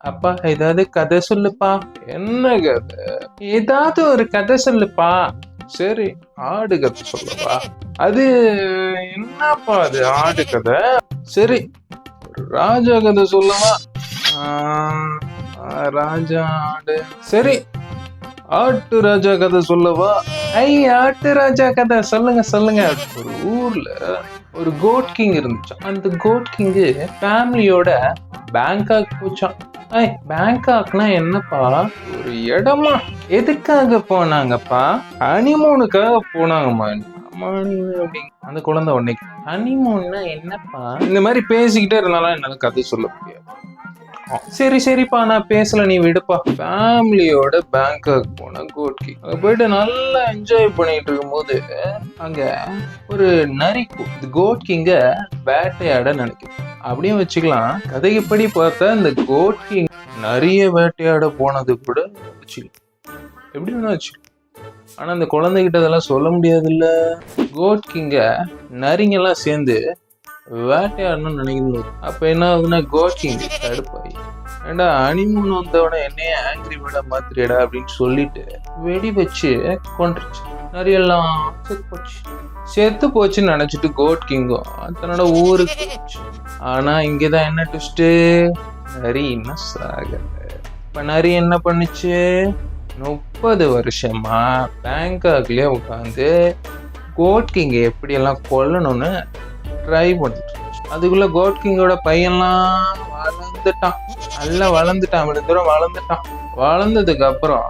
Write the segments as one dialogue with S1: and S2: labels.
S1: அப்பா ஏதாவது கதை சொல்லுப்பா. என்ன கதை? ஏதாவது ஒரு கதை சொல்லுப்பா. சரி, ஆடு கதை சொல்லவா? அது என்னப்பா அது ஆடு கதை? சரி, ஒரு ராஜா கதை சொல்லவா? ராஜா ஆடு. சரி, ஆட்டு ராஜா கதை சொல்லவா? ஐ, ஆட்டு ராஜா கதை சொல்லுங்க சொல்லுங்க. ஒரு ஊர்ல ஒரு கோட் கிங் இருந்துச்சு. அந்த கோட் கிங்கு ஃபேமிலியோட பேங்காக் போச்சான். பேங்காக்னா என்னப்பா? ஒரு இடமா? எதுக்காக போனாங்கப்பா? ஹனிமூனுக்காக போனாங்கம்மா. அந்த குழந்தை உன்னைக்கு ஹனிமூன்னா என்னப்பா? இந்த மாதிரி பேசிக்கிட்டே இருந்தாலும் என்னால கதை சொல்ல முடியாது. சரி சரிப்பா, நான் பேசல, நீ விடுப்பா. ஃபேமிலியோட பேங்காக் போன கோட் கிங் அங்க போயிட்டு நல்லா என்ஜாய் பண்ணிட்டு இருக்கும்போது அங்க ஒரு நரி கோட் கிங்க வேட்டையாட நினைக்குது. அப்படியே வச்சுக்கலாம். கதைப்படி பார்த்தா இந்த கோட் கிங் நிறைய வேட்டையாட போனது கூட வச்சுக்கலாம், எப்படி வேணா வச்சுக்கலாம். ஆனா அந்த குழந்தைகிட்ட அதெல்லாம் சொல்ல முடியாது இல்ல. கோட் கிங்க நரிங்கெல்லாம் சேர்ந்து வேட்டையாடணும்னு நினைக்கணும். அப்ப என்ன ஆகுதுன்னா கோட் கிங் தடுப்பாய், ஏண்டா ஹனிமூன் வந்தவன என்னைய ஆங்கிரி பேர்டா மாத்திரியடா அப்படின்னு சொல்லிட்டு வெடி வச்சு கொண்டுருச்சு. நிறையெல்லாம் செத்து போச்சுன்னு நினைச்சிட்டு கோட் கிங்கும் தன்னோட ஊருக்கு போச்சு. ஆனா இங்கதான் என்ன ட்விஸ்ட், நரி இன்னும் சாகல. இப்ப நரி என்ன பண்ணுச்சு, 30 வருஷமா பேங்காக்லயே உட்காந்து கோட் கிங்க எப்படியெல்லாம் கொல்லணும்னு ட்ரை பண்ணிட்டு. அதுக்குள்ள கோட் கிங்கோட பையன்லாம் வளர்ந்துட்டான், நல்லா வளர்ந்துட்டான், இவ்வளவு தூரம் வளர்ந்துட்டான். வளர்ந்ததுக்கு அப்புறம்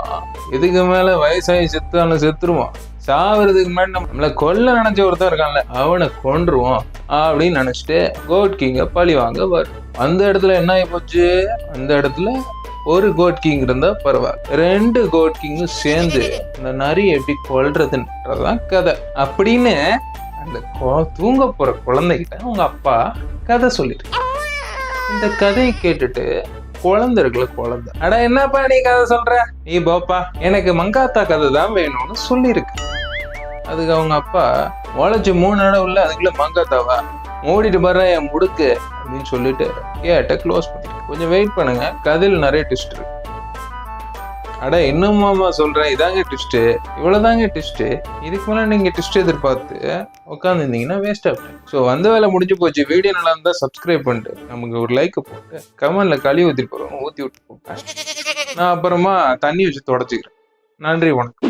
S1: இதுக்கு மேல வயசாகி செத்தாலும் செத்துருவான். சாவறதுக்கு முன்னாடி நம்மள கொல்ல நினைச்ச ஒருத்தன் இருக்கான்ல, அவனை கொன்றுவோம் அப்படின்னு நினைச்சிட்டு கோட் கிங்க பழி வாங்க வரும். அந்த இடத்துல என்ன ஆகி போச்சு, அந்த இடத்துல ஒரு கோட் கிங் இருந்தா பரவாயில்ல, 2 கோட் கிங்கும் சேர்ந்து இந்த நரி எப்படி கொல்றதுன்றதான் கதை. அப்படின்னு அந்த தூங்க போற குழந்தைகிட்ட உங்க அப்பா கதை சொல்லிட்டு, இந்த கதையை கேட்டுட்டு குழந்தை இருக்குல்ல, குழந்தை, அட என்னப்பா நீ கதை சொல்ற, நீ போப்பா, எனக்கு மங்காத்தா கதை தான் வேணும்னு சொல்லியிருக்கு. அதுக்கு அவங்க அப்பா, உழைச்சு 3 இடம் உள்ள அதுக்குள்ள மங்காத்தாவா, மூடிட்டு பாரு என் முடுக்கு அப்படின்னு சொல்லிட்டு கேட்ட க்ளோஸ் பண்ணிட்டு, கொஞ்சம் வெயிட் பண்ணுங்க, கதையில நிறைய ட்விஸ்ட் இருக்கு. அட இன்னுமாமா சொல்றேன், இதாங்க ட்விஸ்ட், இவ்வளவுதாங்க ட்விஸ்ட், இதுக்கு மேல நீங்க ட்விஸ்ட் எதிர்பார்த்து உட்காந்துருந்தீங்கன்னா வேஸ்ட் ஆகும். ஸோ வந்த வேலை முடிஞ்சு போச்சு. வீடியோ நல்லா இருந்தா சப்ஸ்கிரைப் பண்ணிட்டு நமக்கு ஒரு லைக் போட்டு கமெண்ட்ல கழுவி ஊற்றி போறோம், ஊற்றி விட்டு போங்க. நான் அப்புறமா தண்ணி வச்சு தொடச்சிக்கிறேன். நன்றி, வணக்கம்.